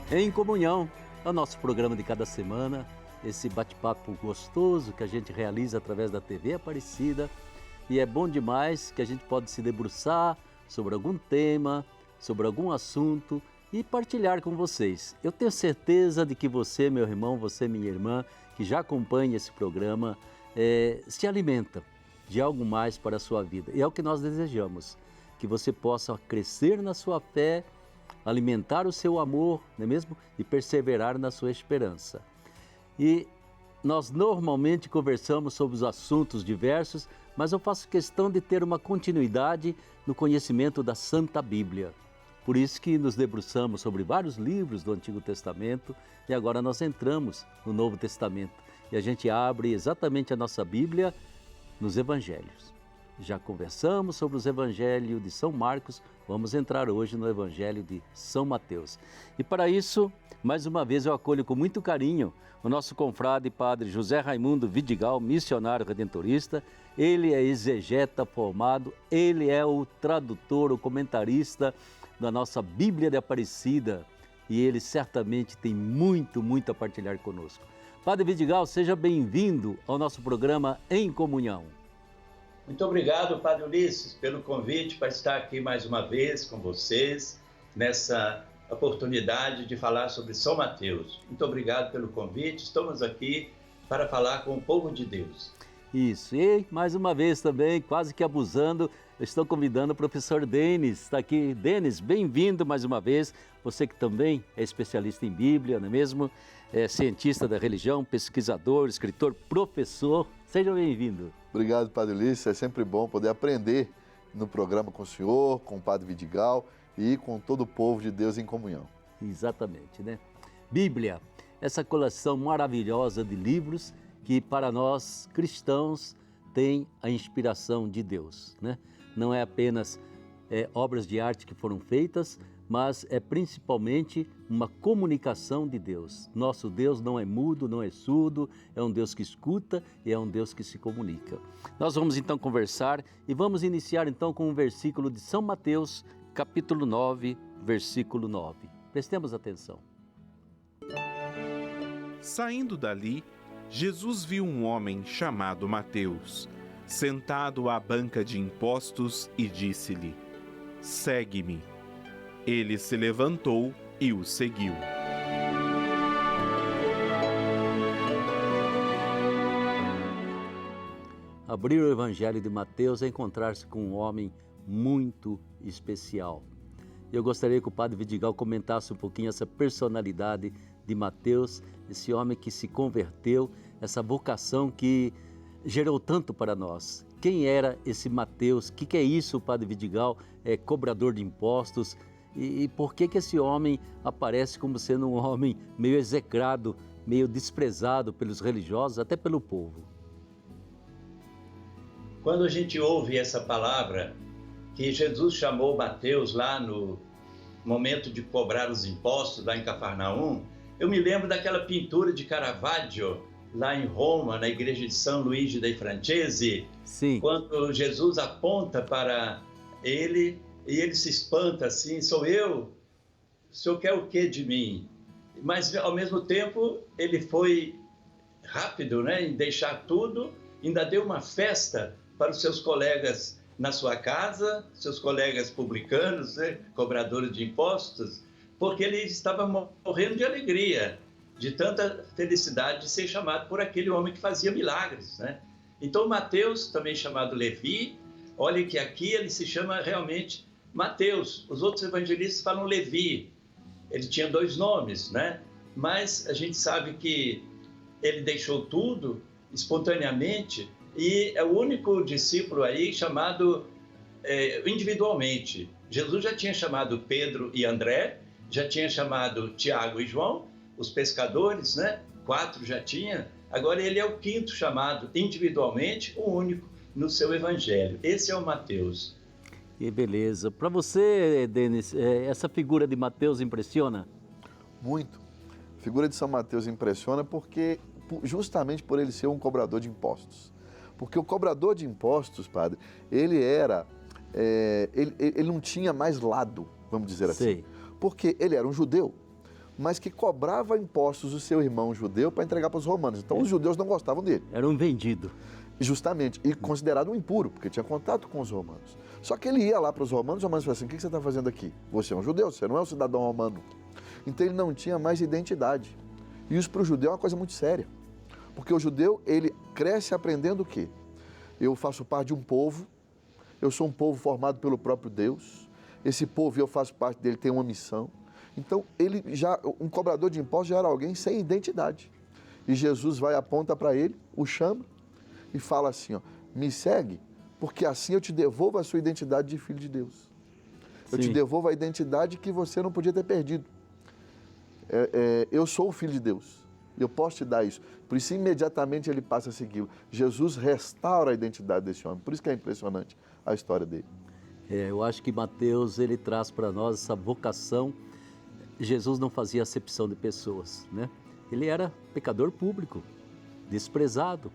Em Comunhão, é o nosso programa de cada semana, esse bate-papo gostoso que a gente realiza através da TV Aparecida. E é bom demais que a gente pode se debruçar sobre algum tema, sobre algum assunto e partilhar com vocês. Eu tenho certeza de que você, meu irmão, você, minha irmã, que já acompanha esse programa, se alimenta de algo mais para a sua vida. E é o que nós desejamos, que você possa crescer na sua fé, alimentar o seu amor, não é mesmo? E perseverar na sua esperança. E nós normalmente conversamos sobre os assuntos diversos, mas eu faço questão de ter uma continuidade no conhecimento da Santa Bíblia. Por isso que nos debruçamos sobre vários livros do Antigo Testamento e agora nós entramos no Novo Testamento. E a gente abre exatamente a nossa Bíblia nos Evangelhos. Já conversamos sobre os Evangelhos de São Marcos, vamos entrar hoje no Evangelho de São Mateus. E para isso, mais uma vez eu acolho com muito carinho o nosso confrade Padre José Raimundo Vidigal, missionário redentorista. Ele é exegeta formado, ele é o tradutor, o comentarista da nossa Bíblia de Aparecida e ele certamente tem muito a partilhar conosco. Padre Vidigal, seja bem-vindo ao nosso programa Em Comunhão. Muito obrigado, Padre Ulisses, pelo convite para estar aqui mais uma vez com vocês, nessa oportunidade de falar sobre São Mateus. Muito obrigado pelo convite, estamos aqui para falar com o povo de Deus. Isso, e mais uma vez também, quase que abusando, eu estou convidando o professor Denis, está aqui. Denis, bem-vindo mais uma vez, você que também é especialista em Bíblia, não é mesmo? É cientista da religião, pesquisador, escritor, professor, seja bem-vindo. Obrigado, Padre Ulisses, é sempre bom poder aprender no programa com o senhor, com o Padre Vidigal e com todo o povo de Deus em comunhão. Exatamente, né? Bíblia, essa coleção maravilhosa de livros que para nós cristãos tem a inspiração de Deus, né? Não é apenas obras de arte que foram feitas, mas é principalmente uma comunicação de Deus. Nosso Deus não é mudo, não é surdo, é um Deus que escuta e é um Deus que se comunica. Nós vamos então conversar e vamos iniciar então com um versículo de São Mateus, capítulo 9, versículo 9. Prestemos atenção. Saindo dali, Jesus viu um homem chamado Mateus, sentado à banca de impostos e disse-lhe: "Segue-me." Ele se levantou e o seguiu. Abrir o Evangelho de Mateus é encontrar-se com um homem muito especial. Eu gostaria que o Padre Vidigal comentasse um pouquinho essa personalidade de Mateus, esse homem que se converteu, essa vocação que gerou tanto para nós. Quem era esse Mateus? O que é isso, Padre Vidigal? É cobrador de impostos? E por que esse homem aparece como sendo um homem meio execrado, meio desprezado pelos religiosos, até pelo povo? Quando a gente ouve essa palavra, que Jesus chamou Mateus lá no momento de cobrar os impostos, lá em Cafarnaum, eu me lembro daquela pintura de Caravaggio, lá em Roma, na igreja de São Luigi dei Francesi, Sim. Quando Jesus aponta para ele e ele se espanta assim: sou eu, o senhor quer o que de mim? Mas ao mesmo tempo ele foi rápido, né, em deixar tudo, ainda deu uma festa para os seus colegas na sua casa, seus colegas publicanos, né, cobradores de impostos, porque ele estava morrendo de alegria, de tanta felicidade de ser chamado por aquele homem que fazia milagres, né? Então Mateus, também chamado Levi, olha que aqui ele se chama realmente Mateus. Os outros evangelistas falam Levi. Ele tinha dois nomes, né? Mas a gente sabe que ele deixou tudo espontaneamente e é o único discípulo aí chamado individualmente. Jesus já tinha chamado Pedro e André, já tinha chamado Tiago e João, os pescadores, né? 4 já tinha. Agora ele é o 5º chamado individualmente, o único no seu evangelho. Esse é o Mateus. Que beleza. Para você, Denis, essa figura de Mateus impressiona? Muito. A figura de São Mateus impressiona justamente por ele ser um cobrador de impostos. Porque o cobrador de impostos, padre, ele não tinha mais lado, vamos dizer assim. Sei. Porque ele era um judeu. mas que cobrava impostos do seu irmão judeu para entregar para os romanos. Então os judeus não gostavam dele. Era um vendido. Justamente, e considerado um impuro, porque tinha contato com os romanos. Só que ele ia lá para os romanos falavam assim, o que você está fazendo aqui? Você é um judeu, você não é um cidadão romano. Então ele não tinha mais identidade. E isso para o judeu é uma coisa muito séria. Porque o judeu, ele cresce aprendendo o quê? Eu faço parte de um povo, eu sou um povo formado pelo próprio Deus, esse povo, eu faço parte dele, tem uma missão. Então, um cobrador de impostos já era alguém sem identidade. E Jesus vai, aponta para ele, o chama e fala assim, ó, me segue, porque assim eu te devolvo a sua identidade de filho de Deus. Eu te devolvo a identidade que você não podia ter perdido. Eu sou o filho de Deus, eu posso te dar isso. Por isso, imediatamente ele passa a segui-lo. Jesus restaura a identidade desse homem, por isso que é impressionante a história dele. Eu acho que Mateus, ele traz para nós essa vocação. Jesus não fazia acepção de pessoas, né? Ele era pecador público, desprezado,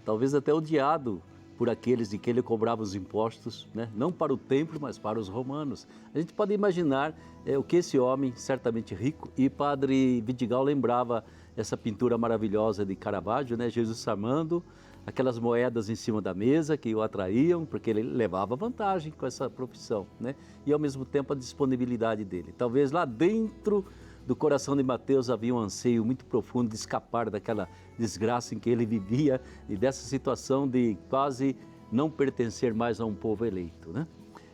talvez até odiado por aqueles de que ele cobrava os impostos, né? Não para o templo, mas para os romanos. A gente pode imaginar o que esse homem, certamente rico, e Padre Vidigal lembrava essa pintura maravilhosa de Caravaggio, né? Jesus chamando aquelas moedas em cima da mesa que o atraíam, porque ele levava vantagem com essa profissão, né? E ao mesmo tempo a disponibilidade dele. Talvez lá dentro do coração de Mateus havia um anseio muito profundo de escapar daquela desgraça em que ele vivia e dessa situação de quase não pertencer mais a um povo eleito, né?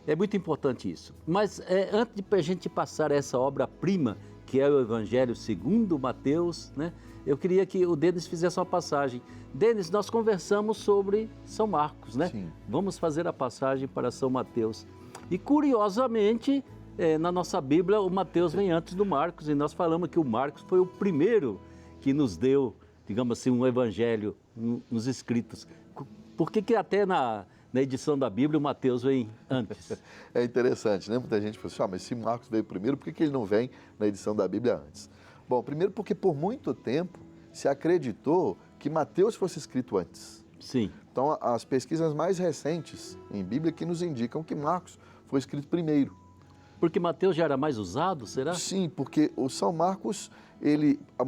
É muito importante isso. Mas antes de a gente passar a essa obra-prima, que é o Evangelho segundo Mateus, né? Eu queria que o Denis fizesse uma passagem. Denis, nós conversamos sobre São Marcos, né? Sim. Vamos fazer a passagem para São Mateus. E curiosamente, na nossa Bíblia, o Mateus vem antes do Marcos, e nós falamos que o Marcos foi o primeiro que nos deu, digamos assim, um evangelho nos escritos. Por que até na edição da Bíblia o Mateus vem antes? É interessante, né? Muita gente fala assim, mas se Marcos veio primeiro, por que ele não vem na edição da Bíblia antes? Bom, primeiro porque por muito tempo se acreditou que Mateus fosse escrito antes. Sim. Então, as pesquisas mais recentes em Bíblia que nos indicam que Marcos foi escrito primeiro. Porque Mateus já era mais usado, será? Sim, porque o São Marcos,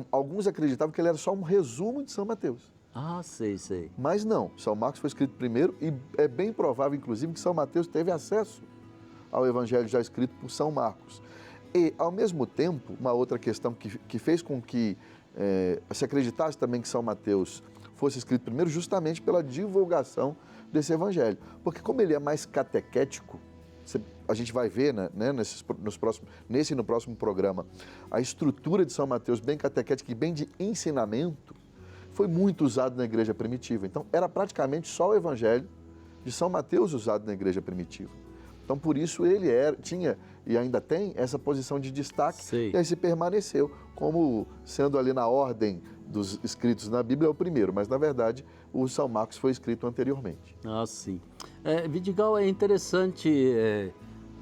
alguns acreditavam que ele era só um resumo de São Mateus. Ah, sei. Mas não, São Marcos foi escrito primeiro e é bem provável, inclusive, que São Mateus teve acesso ao Evangelho já escrito por São Marcos. E, ao mesmo tempo, uma outra questão que fez com que se acreditasse também que São Mateus fosse escrito primeiro, justamente pela divulgação desse Evangelho. Porque como ele é mais catequético, a gente vai ver, né, nesse e no próximo programa, a estrutura de São Mateus bem catequética e bem de ensinamento, foi muito usado na igreja primitiva. Então, era praticamente só o Evangelho de São Mateus usado na igreja primitiva. Então, por isso ele tinha e ainda tem essa posição de destaque. Sei. E aí se permaneceu como sendo ali na ordem dos escritos na Bíblia é o primeiro, mas na verdade o São Marcos foi escrito anteriormente. Ah, sim. Vidigal, é interessante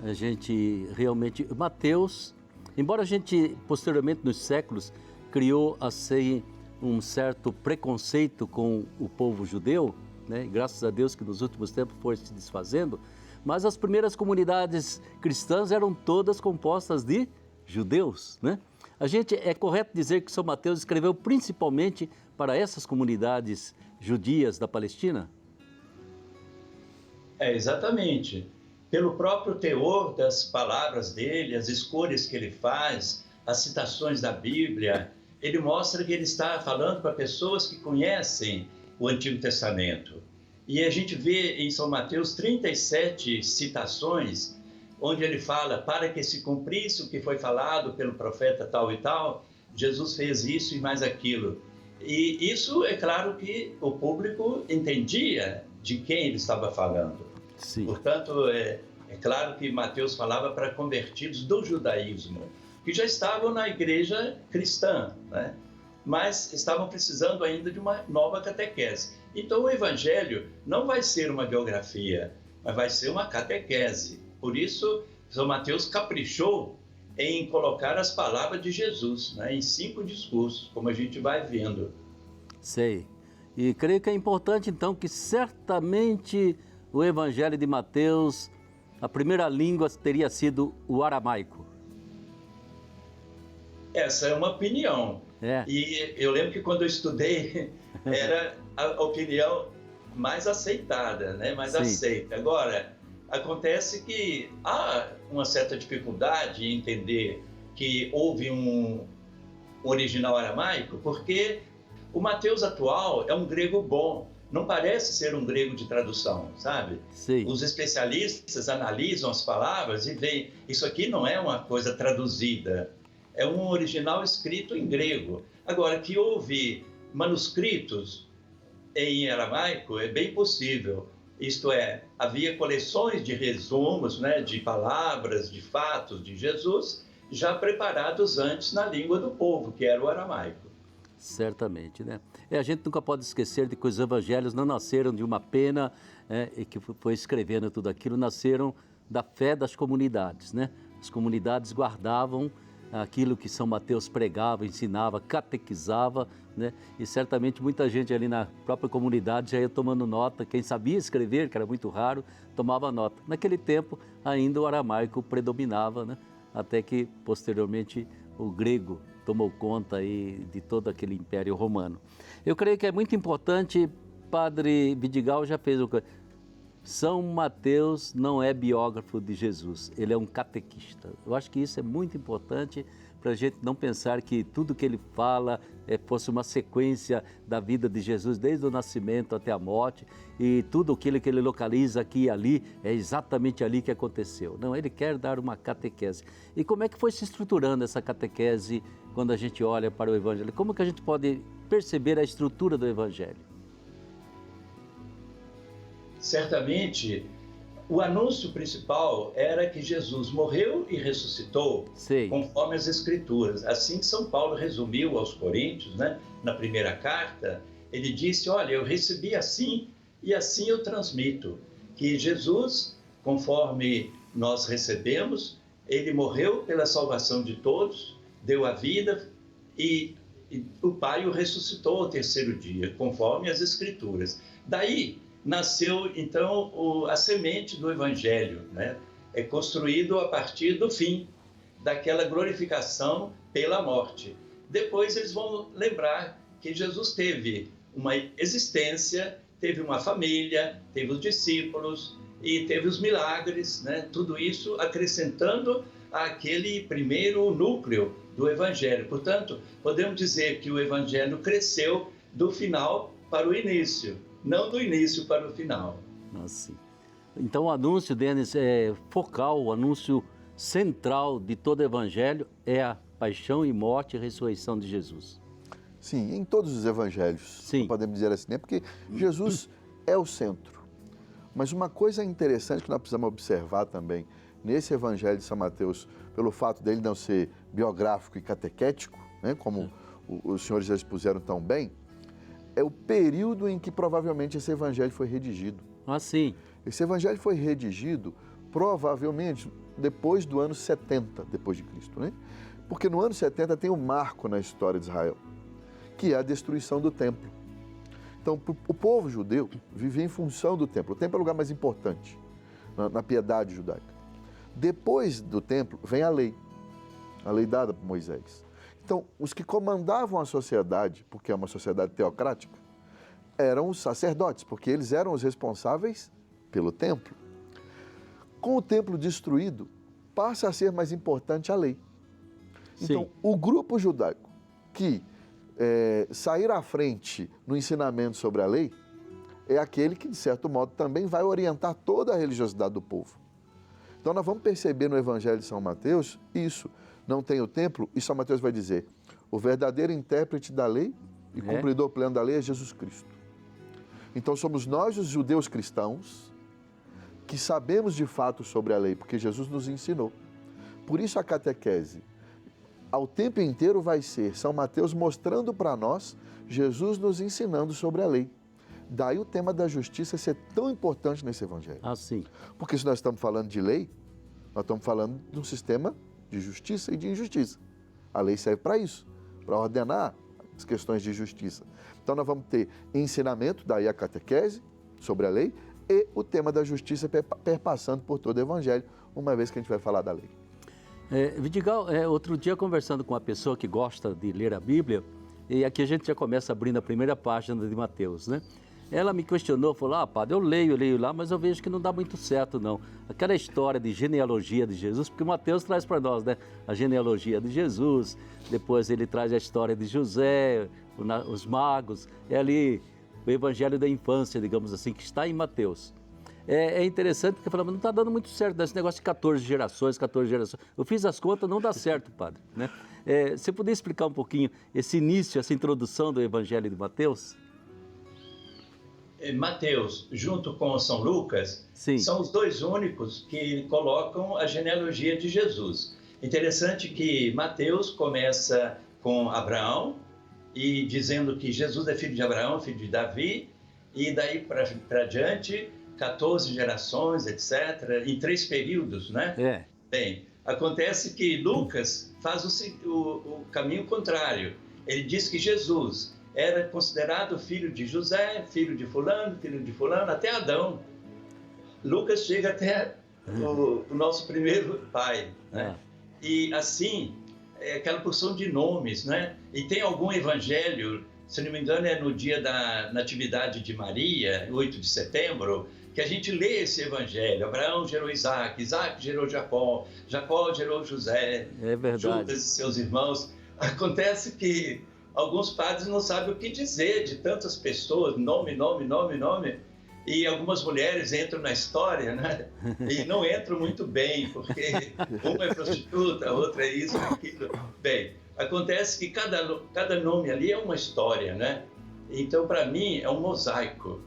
a gente realmente... Mateus, embora a gente posteriormente nos séculos criou assim um certo preconceito com o povo judeu, né? Graças a Deus que nos últimos tempos foi se desfazendo, mas as primeiras comunidades cristãs eram todas compostas de judeus, né? É correto dizer que São Mateus escreveu principalmente para essas comunidades judias da Palestina? Exatamente. Pelo próprio teor das palavras dele, as escolhas que ele faz, as citações da Bíblia, ele mostra que ele está falando para pessoas que conhecem o Antigo Testamento. E a gente vê em São Mateus 37 citações, onde ele fala, para que se cumprisse o que foi falado pelo profeta tal e tal, Jesus fez isso e mais aquilo. E isso, é claro que o público entendia de quem ele estava falando. Sim. Portanto, é claro que Mateus falava para convertidos do judaísmo, que já estavam na igreja cristã, né? Mas estavam precisando ainda de uma nova catequese. Então, o Evangelho não vai ser uma biografia, mas vai ser uma catequese. Por isso, São Mateus caprichou em colocar as palavras de Jesus, né, em 5 discursos, como a gente vai vendo. Sei. E creio que é importante, então, que certamente o Evangelho de Mateus, a primeira língua teria sido o aramaico. Essa é uma opinião. É. E eu lembro que quando eu estudei, era a opinião mais aceitada, né? Mais Sim. aceita. Agora, acontece que há uma certa dificuldade em entender que houve um original aramaico, porque o Mateus atual é um grego bom, não parece ser um grego de tradução, sabe? Sim. Os especialistas analisam as palavras e veem, isso aqui não é uma coisa traduzida, é um original escrito em grego. Agora, que houve manuscritos em aramaico, é bem possível. Isto é, havia coleções de resumos, né, de palavras, de fatos de Jesus, já preparados antes na língua do povo, que era o aramaico. Certamente, né? A gente nunca pode esquecer de que os evangelhos não nasceram de uma pena, e que foi escrevendo tudo aquilo, nasceram da fé das comunidades, né? As comunidades guardavam aquilo que São Mateus pregava, ensinava, catequizava, né? E certamente muita gente ali na própria comunidade já ia tomando nota. Quem sabia escrever, que era muito raro, tomava nota. Naquele tempo, ainda o aramaico predominava, né? Até que, posteriormente, o grego tomou conta aí de todo aquele Império Romano. Eu creio que é muito importante, Padre Vidigal já fez o que... São Mateus não é biógrafo de Jesus, ele é um catequista. Eu acho que isso é muito importante para a gente não pensar que tudo que ele fala fosse uma sequência da vida de Jesus, desde o nascimento até a morte, e tudo aquilo que ele localiza aqui e ali é exatamente ali que aconteceu. Não, ele quer dar uma catequese. E como é que foi se estruturando essa catequese quando a gente olha para o Evangelho? Como que a gente pode perceber a estrutura do Evangelho? Certamente, o anúncio principal era que Jesus morreu e ressuscitou, Sim. Conforme as Escrituras. Assim, São Paulo resumiu aos Coríntios, né? Na primeira carta, ele disse, olha, eu recebi assim e assim eu transmito, que Jesus, conforme nós recebemos, ele morreu pela salvação de todos, deu a vida e o Pai o ressuscitou ao terceiro dia, conforme as Escrituras. Daí nasceu, então, a semente do Evangelho, né? É construído a partir do fim, daquela glorificação pela morte. Depois eles vão lembrar que Jesus teve uma existência, teve uma família, teve os discípulos e teve os milagres, né? Tudo isso acrescentando aquele primeiro núcleo do Evangelho. Portanto, podemos dizer que o Evangelho cresceu do final para o início, não do início para o final. Assim. Então o anúncio, Denis, é focal, o anúncio central de todo o Evangelho é a paixão e morte e ressurreição de Jesus. Sim, em todos os evangelhos, Sim. podemos dizer assim, né? Porque Jesus é o centro. Mas uma coisa interessante que nós precisamos observar também, nesse evangelho de São Mateus, pelo fato dele não ser biográfico e catequético, né? Como os senhores já expuseram tão bem, é o período em que provavelmente esse evangelho foi redigido. Ah, sim. Esse evangelho foi redigido provavelmente depois do ano 70 depois de Cristo, né? Porque no ano 70 tem um marco na história de Israel, que é a destruição do templo. Então, o povo judeu vivia em função do templo. O templo é o lugar mais importante na piedade judaica. Depois do templo vem a lei dada por Moisés. Então, os que comandavam a sociedade, porque é uma sociedade teocrática, eram os sacerdotes, porque eles eram os responsáveis pelo templo. Com o templo destruído, passa a ser mais importante a lei. Então, o grupo judaico que sair à frente no ensinamento sobre a lei é aquele que, de certo modo, também vai orientar toda a religiosidade do povo. Então, nós vamos perceber no Evangelho de São Mateus isso. Não tem o templo, e São Mateus vai dizer, o verdadeiro intérprete da lei e cumpridor pleno da lei é Jesus Cristo. Então, somos nós, os judeus cristãos, que sabemos de fato sobre a lei, porque Jesus nos ensinou. Por isso a catequese, ao tempo inteiro, vai ser São Mateus mostrando para nós, Jesus nos ensinando sobre a lei. Daí o tema da justiça ser tão importante nesse evangelho. Ah, sim. Porque se nós estamos falando de lei, nós estamos falando de um sistema de justiça e de injustiça. A lei serve para isso, para ordenar as questões de justiça. Então nós vamos ter ensinamento, daí a catequese sobre a lei, e o tema da justiça perpassando por todo o evangelho, uma vez que a gente vai falar da lei. Vidigal, outro dia conversando com uma pessoa que gosta de ler a Bíblia, e aqui a gente já começa abrindo a primeira página de Mateus, né? Ela me questionou, falou, padre, eu leio lá, mas eu vejo que não dá muito certo, não. Aquela história de genealogia de Jesus, porque Mateus traz para nós, né? A genealogia de Jesus, depois ele traz a história de José, os magos, é ali o evangelho da infância, digamos assim, que está em Mateus. É interessante porque falamos, não está dando muito certo esse negócio de 14 gerações. Eu fiz as contas, não dá certo, padre, né? Você poderia explicar um pouquinho esse início, essa introdução do evangelho de Mateus? Mateus, junto com São Lucas, Sim. São os dois únicos que colocam a genealogia de Jesus. Interessante que Mateus começa com Abraão, e dizendo que Jesus é filho de Abraão, filho de Davi, e daí para diante, 14 gerações, etc., em 3 períodos, né? Bem, acontece que Lucas faz o caminho contrário. Ele diz que Jesus era considerado filho de José, filho de fulano, até Adão. Lucas chega até o nosso primeiro pai, né? E assim, aquela porção de nomes, né? E tem algum evangelho, se não me engano é no dia da Natividade de Maria, 8 de setembro, que a gente lê esse evangelho. Abraão gerou Isaac, Isaac gerou Jacó, Jacó gerou José, Judas e seus irmãos. Acontece que alguns padres não sabem o que dizer de tantas pessoas, nome, e algumas mulheres entram na história, né? E não entram muito bem, porque uma é prostituta, a outra é isso, aquilo. Bem, acontece que cada nome ali é uma história, né? Então, para mim, é um mosaico.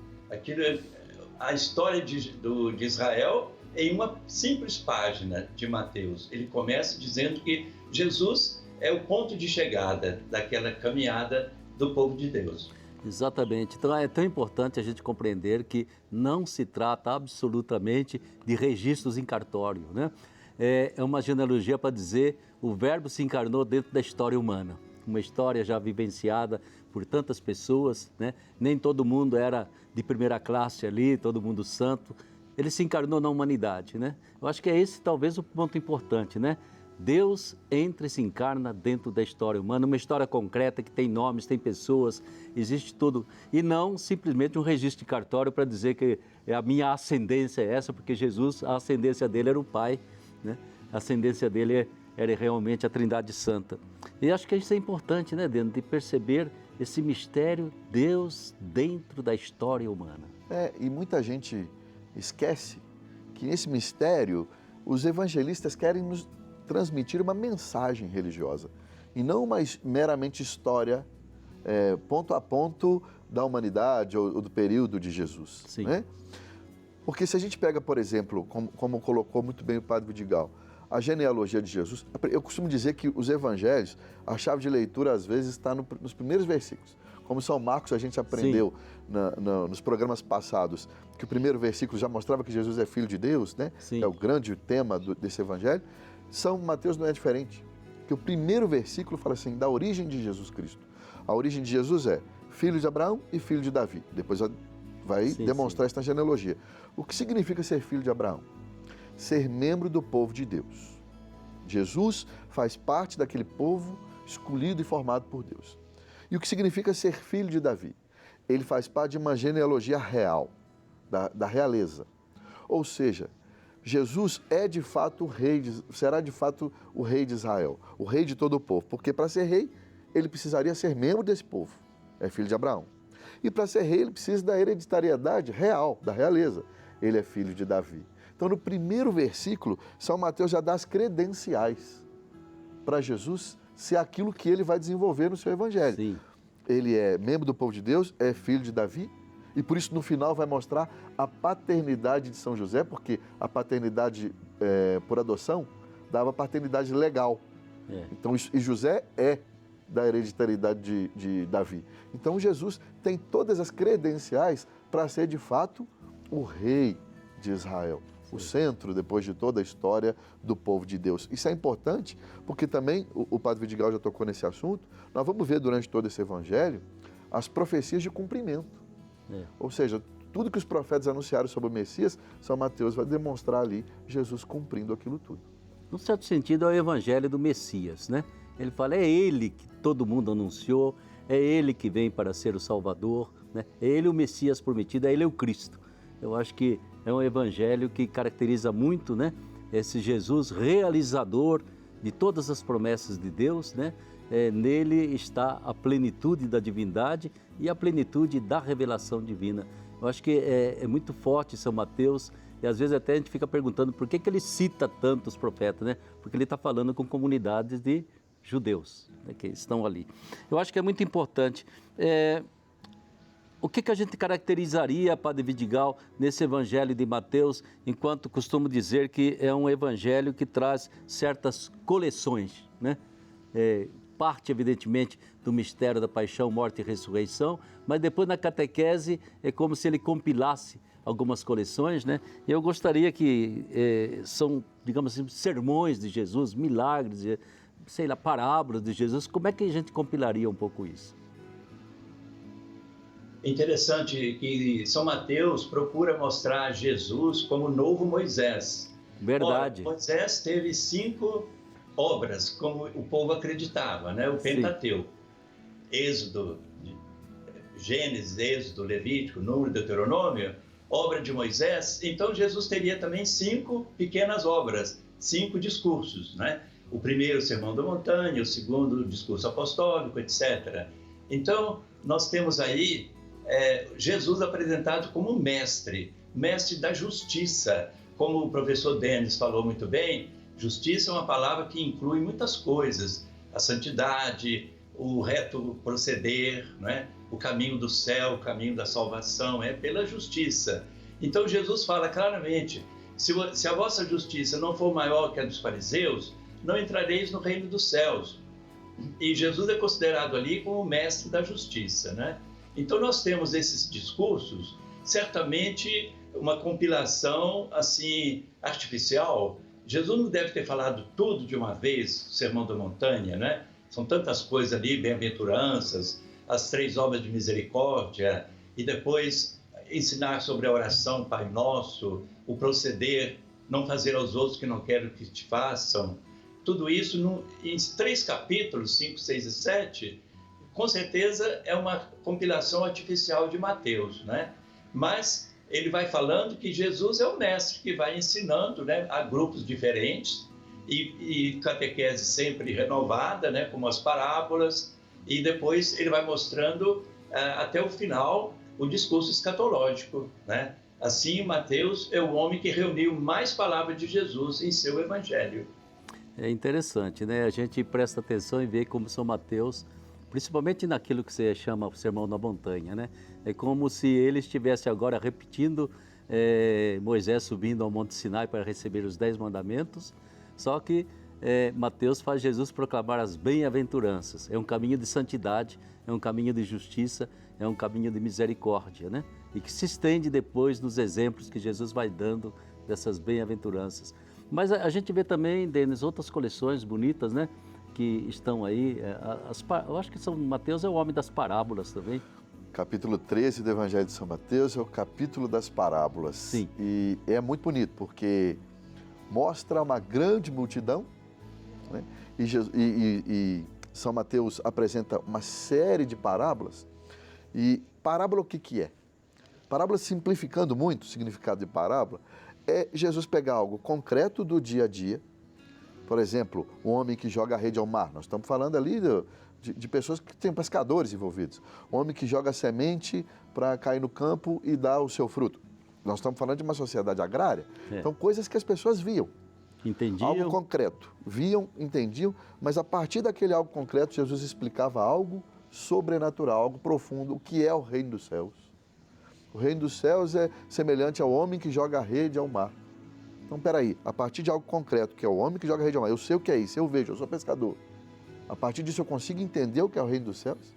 A história de Israel em uma simples página de Mateus. Ele começa dizendo que Jesus é o ponto de chegada daquela caminhada do povo de Deus. Exatamente. Então é tão importante a gente compreender que não se trata absolutamente de registros em cartório, né? É uma genealogia para dizer o verbo se encarnou dentro da história humana. Uma história já vivenciada por tantas pessoas, né? Nem todo mundo era de primeira classe ali, todo mundo santo. Ele se encarnou na humanidade, né? Eu acho que é esse talvez o ponto importante, né? Deus entra e se encarna dentro da história humana, uma história concreta que tem nomes, tem pessoas, existe tudo. E não simplesmente um registro de cartório para dizer que a minha ascendência é essa, porque Jesus, a ascendência dele era o Pai, né? A ascendência dele era realmente a Trindade Santa. E acho que isso é importante, né, Deno, de perceber esse mistério Deus dentro da história humana. E muita gente esquece que nesse mistério os evangelistas querem nos transmitir uma mensagem religiosa e não uma meramente história ponto a ponto da humanidade ou do período de Jesus. Sim. Né? Porque se a gente pega, por exemplo, como colocou muito bem o padre Vidigal, a genealogia de Jesus, eu costumo dizer que os evangelhos, a chave de leitura às vezes está nos primeiros versículos. Como São Marcos a gente aprendeu nos programas passados, que o primeiro versículo já mostrava que Jesus é filho de Deus, né? Sim. Que é o grande tema desse evangelho. São Mateus não é diferente, que o primeiro versículo fala assim, da origem de Jesus Cristo. A origem de Jesus é filho de Abraão e filho de Davi. Depois vai demonstrar esta genealogia. O que significa ser filho de Abraão? Ser membro do povo de Deus. Jesus faz parte daquele povo escolhido e formado por Deus. E o que significa ser filho de Davi? Ele faz parte de uma genealogia real, da realeza. Ou seja, Jesus é de fato o rei, será de fato o rei de Israel, o rei de todo o povo, porque para ser rei, ele precisaria ser membro desse povo, é filho de Abraão. E para ser rei, ele precisa da hereditariedade real, da realeza, ele é filho de Davi. Então, no primeiro versículo, São Mateus já dá as credenciais para Jesus ser aquilo que ele vai desenvolver no seu evangelho. Sim. Ele é membro do povo de Deus, é filho de Davi, e por isso no final vai mostrar a paternidade de São José, porque a paternidade por adoção dava paternidade legal. Então, e José é da hereditariedade de Davi. Então, Jesus tem todas as credenciais para ser de fato o rei de Israel. O centro, depois de toda a história do povo de Deus. Isso é importante, porque também, o padre Vidigal já tocou nesse assunto, nós vamos ver durante todo esse evangelho as profecias de cumprimento. Ou seja, tudo que os profetas anunciaram sobre o Messias, São Mateus vai demonstrar ali Jesus cumprindo aquilo tudo. num certo sentido, é o evangelho do Messias, né? Ele fala, é ele que todo mundo anunciou, é ele que vem para ser o Salvador, né? É ele o Messias prometido, é ele o Cristo. Eu acho que é um evangelho que caracteriza muito, né, esse Jesus realizador de todas as promessas de Deus, né? Nele está a plenitude da divindade e a plenitude da revelação divina. Eu acho que é muito forte São Mateus, e às vezes até a gente fica perguntando por que ele cita tanto os profetas, né? Porque ele está falando com comunidades de judeus, né, que estão ali. Eu acho que é muito importante. O que a gente caracterizaria, Padre Vidigal, nesse evangelho de Mateus, enquanto costumo dizer que é um evangelho que traz certas coleções, né? Parte, evidentemente, do mistério da paixão, morte e ressurreição, mas depois na catequese é como se ele compilasse algumas coleções, né? E eu gostaria que são, digamos assim, sermões de Jesus, milagres, sei lá, parábolas de Jesus. Como é que a gente compilaria um pouco isso? Interessante que São Mateus procura mostrar Jesus como o novo Moisés. Verdade. Ora, Moisés teve 5 obras, como o povo acreditava, né? O Pentateuco. Êxodo, Gênesis, Êxodo, Levítico, Número, Deuteronômio, obra de Moisés. Então Jesus teria também 5 pequenas obras, 5 discursos, né? O primeiro, o Sermão da Montanha, o segundo, o discurso apostólico, etc. Então, nós temos aí Jesus apresentado como mestre da justiça. Como o professor Denis falou muito bem, justiça é uma palavra que inclui muitas coisas, a santidade, o reto proceder, né? O caminho do céu, o caminho da salvação, é pela justiça. Então Jesus fala claramente, se a vossa justiça não for maior que a dos fariseus, não entrareis no reino dos céus. E Jesus é considerado ali como o mestre da justiça, né? Então nós temos esses discursos, certamente uma compilação assim artificial. Jesus não deve ter falado tudo de uma vez, o Sermão da Montanha, né? São tantas coisas ali, bem-aventuranças, as 3 obras de misericórdia, e depois ensinar sobre a oração Pai Nosso, o proceder, não fazer aos outros que não quero que te façam. Tudo isso em 3 capítulos, 5, 6 e 7, com certeza é uma compilação artificial de Mateus, né? Mas ele vai falando que Jesus é o mestre que vai ensinando, né, a grupos diferentes e catequese sempre renovada, né, como as parábolas, e depois ele vai mostrando até o final o discurso escatológico, né? Assim, Mateus é o homem que reuniu mais palavras de Jesus em seu evangelho. É interessante, né? A gente presta atenção e vê como São Mateus, principalmente naquilo que você chama o Sermão da Montanha, né? É como se ele estivesse agora repetindo Moisés subindo ao Monte Sinai para receber os 10 mandamentos, só que Mateus faz Jesus proclamar as bem-aventuranças. É um caminho de santidade, é um caminho de justiça, é um caminho de misericórdia, né? E que se estende depois nos exemplos que Jesus vai dando dessas bem-aventuranças. Mas a gente vê também, Denis, outras coleções bonitas, né? Que estão aí. Eu acho que São Mateus é o homem das parábolas também. Capítulo 13 do Evangelho de São Mateus é o capítulo das parábolas. Sim. E é muito bonito, porque mostra uma grande multidão, né? E São Mateus apresenta uma série de parábolas. E parábola o que é? Parábola, simplificando muito o significado de parábola, é Jesus pegar algo concreto do dia a dia. Por exemplo, um homem que joga a rede ao mar. Nós estamos falando ali de pessoas que têm pescadores envolvidos. Um homem que joga a semente para cair no campo e dar o seu fruto. Nós estamos falando de uma sociedade agrária. Então, coisas que as pessoas viam. Entendiam. Algo concreto. Viam, entendiam, mas a partir daquele algo concreto, Jesus explicava algo sobrenatural, algo profundo, o que é o reino dos céus. O reino dos céus é semelhante ao homem que joga a rede ao mar. Então, peraí, a partir de algo concreto, que é o homem que joga a rede ao mar, eu sei o que é isso, eu vejo, eu sou pescador. A partir disso eu consigo entender o que é o reino dos céus.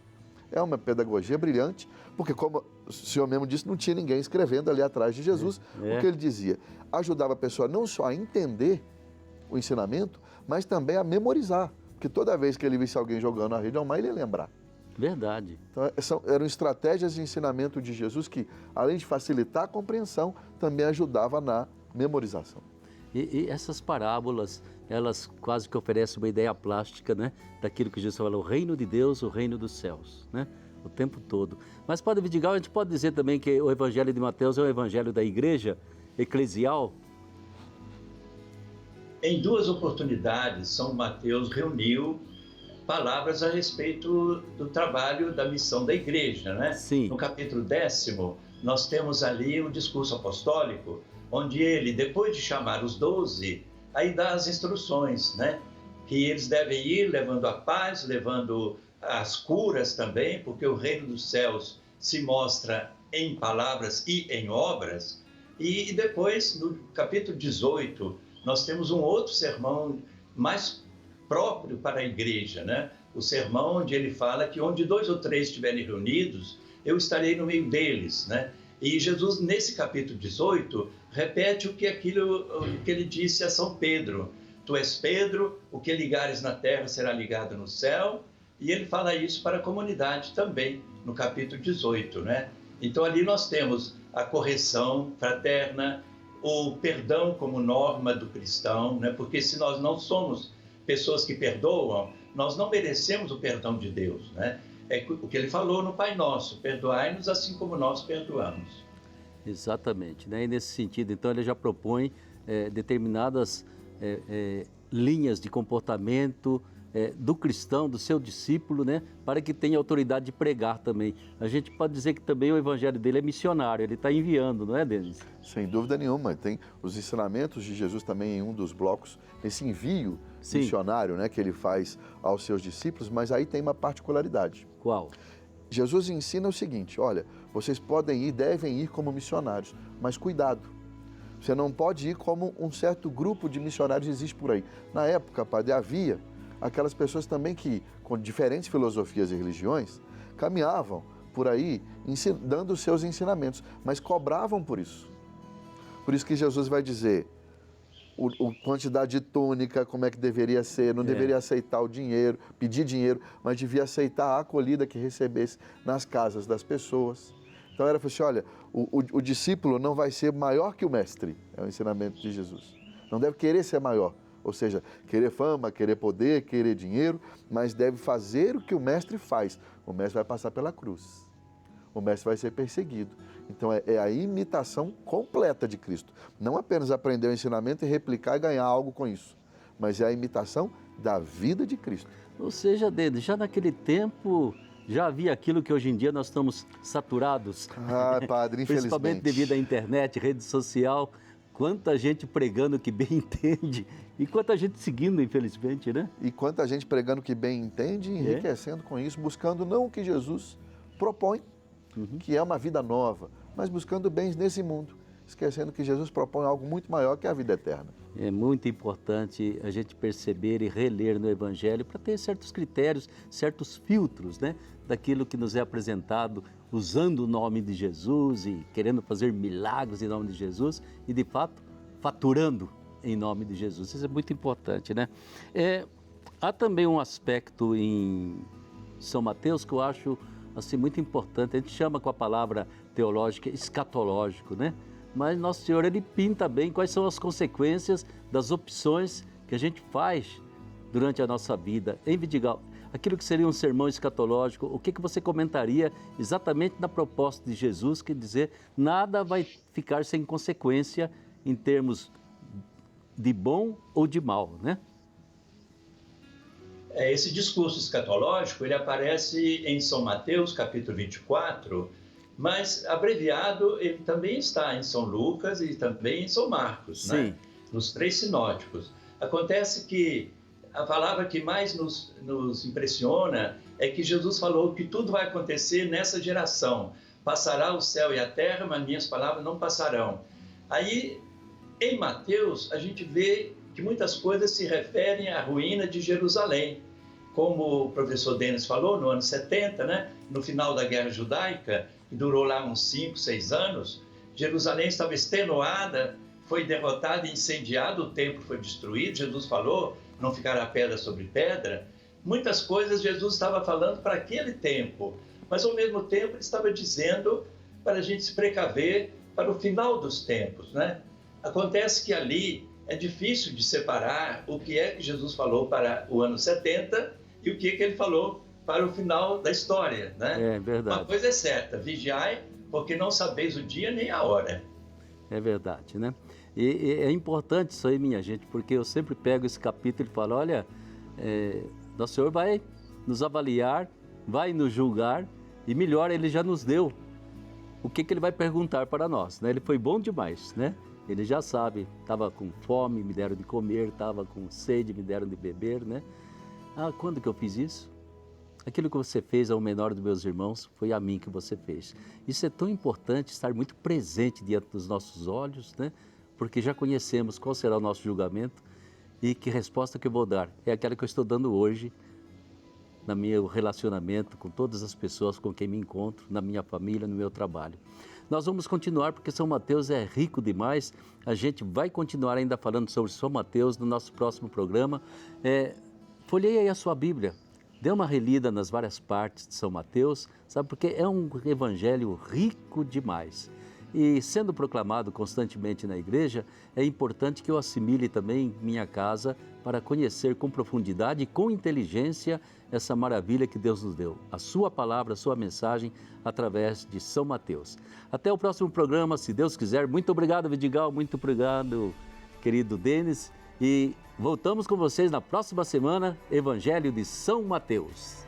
É uma pedagogia brilhante, porque como o senhor mesmo disse, não tinha ninguém escrevendo ali atrás de Jesus. O que ele dizia? Ajudava a pessoa não só a entender o ensinamento, mas também a memorizar. Porque toda vez que ele visse alguém jogando a rede ao mar, ele ia lembrar. Verdade. Então, eram estratégias de ensinamento de Jesus que, além de facilitar a compreensão, também ajudava na memorização. E essas parábolas elas quase que oferecem uma ideia plástica, né, daquilo que Jesus falou, o reino de Deus, o reino dos céus, né, o tempo todo. Mas, Padre Vidigal, a gente pode dizer também que o Evangelho de Mateus é o Evangelho da igreja eclesial? Em duas oportunidades, São Mateus reuniu palavras a respeito do trabalho da missão da igreja, né? Sim. No capítulo 10º, nós temos ali o discurso apostólico, onde ele, depois de chamar os 12, aí dá as instruções, né? Que eles devem ir levando a paz, levando as curas também, porque o reino dos céus se mostra em palavras e em obras. E depois, no capítulo 18, nós temos um outro sermão mais próprio para a igreja, né? O sermão onde ele fala que onde 2 ou 3 estiverem reunidos, eu estarei no meio deles, né? E Jesus, nesse capítulo 18, repete aquilo que ele disse a São Pedro. Tu és Pedro, o que ligares na terra será ligado no céu. E ele fala isso para a comunidade também, no capítulo 18, né? Então ali nós temos a correção fraterna, o perdão como norma do cristão, né? Porque se nós não somos pessoas que perdoam, nós não merecemos o perdão de Deus, né? É o que ele falou no Pai Nosso, perdoai-nos assim como nós perdoamos. Exatamente, né? E nesse sentido, então, ele já propõe determinadas linhas de comportamento do cristão, do seu discípulo, né? Para que tenha autoridade de pregar também. A gente pode dizer que também o evangelho dele é missionário, ele está enviando, não é, Denis? Sem dúvida nenhuma, tem os ensinamentos de Jesus também em um dos blocos, esse envio missionário, né, que ele faz aos seus discípulos, mas aí tem uma particularidade. Qual? Jesus ensina o seguinte, olha, vocês podem ir, devem ir como missionários, mas cuidado, você não pode ir como um certo grupo de missionários existe por aí. Na época, padre, havia aquelas pessoas também que, com diferentes filosofias e religiões, caminhavam por aí dando os seus ensinamentos, mas cobravam por isso. Por isso que Jesus vai dizer a quantidade de túnica, como é que deveria ser, não deveria aceitar o dinheiro, pedir dinheiro, mas devia aceitar a acolhida que recebesse nas casas das pessoas. Então era assim, olha, o discípulo não vai ser maior que o mestre, é o ensinamento de Jesus. Não deve querer ser maior, ou seja, querer fama, querer poder, querer dinheiro, mas deve fazer o que o mestre faz. O mestre vai passar pela cruz, o mestre vai ser perseguido. Então é a imitação completa de Cristo. Não apenas aprender o ensinamento e replicar e ganhar algo com isso, mas é a imitação da vida de Cristo. Ou seja, Denis, já naquele tempo já havia aquilo que hoje em dia nós estamos saturados. Ah, padre, infelizmente. Principalmente devido à internet, rede social, quanta gente pregando que bem entende e quanta gente seguindo, infelizmente, né? E quanta gente pregando que bem entende, enriquecendo com isso, buscando não o que Jesus propõe, que é uma vida nova, mas buscando bens nesse mundo, esquecendo que Jesus propõe algo muito maior que a vida eterna. É muito importante a gente perceber e reler no Evangelho para ter certos critérios, certos filtros, né? Daquilo que nos é apresentado, usando o nome de Jesus e querendo fazer milagres em nome de Jesus e, de fato, faturando em nome de Jesus. Isso é muito importante, né? Há também um aspecto em São Mateus que eu acho assim, muito importante. A gente chama com a palavra teológica escatológico, né? Mas Nosso Senhor, ele pinta bem quais são as consequências das opções que a gente faz durante a nossa vida. Em Vidigal, aquilo que seria um sermão escatológico, o que você comentaria exatamente na proposta de Jesus, que dizer, nada vai ficar sem consequência em termos de bom ou de mal, né? Esse discurso escatológico, ele aparece em São Mateus, capítulo 24, mas abreviado ele também está em São Lucas e também em São Marcos, né? Nos 3 sinóticos. Acontece que a palavra que mais nos impressiona é que Jesus falou que tudo vai acontecer nessa geração. Passará o céu e a terra, mas minhas palavras não passarão. Aí, em Mateus, a gente vê que muitas coisas se referem à ruína de Jerusalém. Como o professor Denis falou, no ano 70, né, no final da Guerra Judaica, que durou lá uns 5, 6 anos, Jerusalém estava extenuada, foi derrotada e incendiada, o templo foi destruído, Jesus falou, não ficará pedra sobre pedra. Muitas coisas Jesus estava falando para aquele tempo, mas ao mesmo tempo ele estava dizendo para a gente se precaver para o final dos tempos, né? Acontece que ali é difícil de separar o que é que Jesus falou para o ano 70 e o que é que ele falou para o final da história, né? É verdade. Uma coisa é certa, vigiai, porque não sabeis o dia nem a hora. É verdade, né? E é importante isso aí, minha gente, porque eu sempre pego esse capítulo e falo, olha, nosso Senhor vai nos avaliar, vai nos julgar, e melhor, Ele já nos deu o que Ele vai perguntar para nós, né? Ele foi bom demais, né? Ele já sabe, estava com fome, me deram de comer, estava com sede, me deram de beber, né? Ah, quando que eu fiz isso? Aquilo que você fez ao menor dos meus irmãos, foi a mim que você fez. Isso é tão importante, estar muito presente diante dos nossos olhos, né? Porque já conhecemos qual será o nosso julgamento e que resposta que eu vou dar. É aquela que eu estou dando hoje, no meu relacionamento com todas as pessoas com quem me encontro, na minha família, no meu trabalho. Nós vamos continuar porque São Mateus é rico demais. A gente vai continuar ainda falando sobre São Mateus no nosso próximo programa. Folheie aí a sua Bíblia, dê uma relida nas várias partes de São Mateus, sabe? Porque é um evangelho rico demais. E sendo proclamado constantemente na igreja, é importante que eu assimile também em minha casa para conhecer com profundidade e com inteligência essa maravilha que Deus nos deu. A sua palavra, a sua mensagem, através de São Mateus. Até o próximo programa, se Deus quiser. Muito obrigado, Vidigal. Muito obrigado, querido Denis. E voltamos com vocês na próxima semana, Evangelho de São Mateus.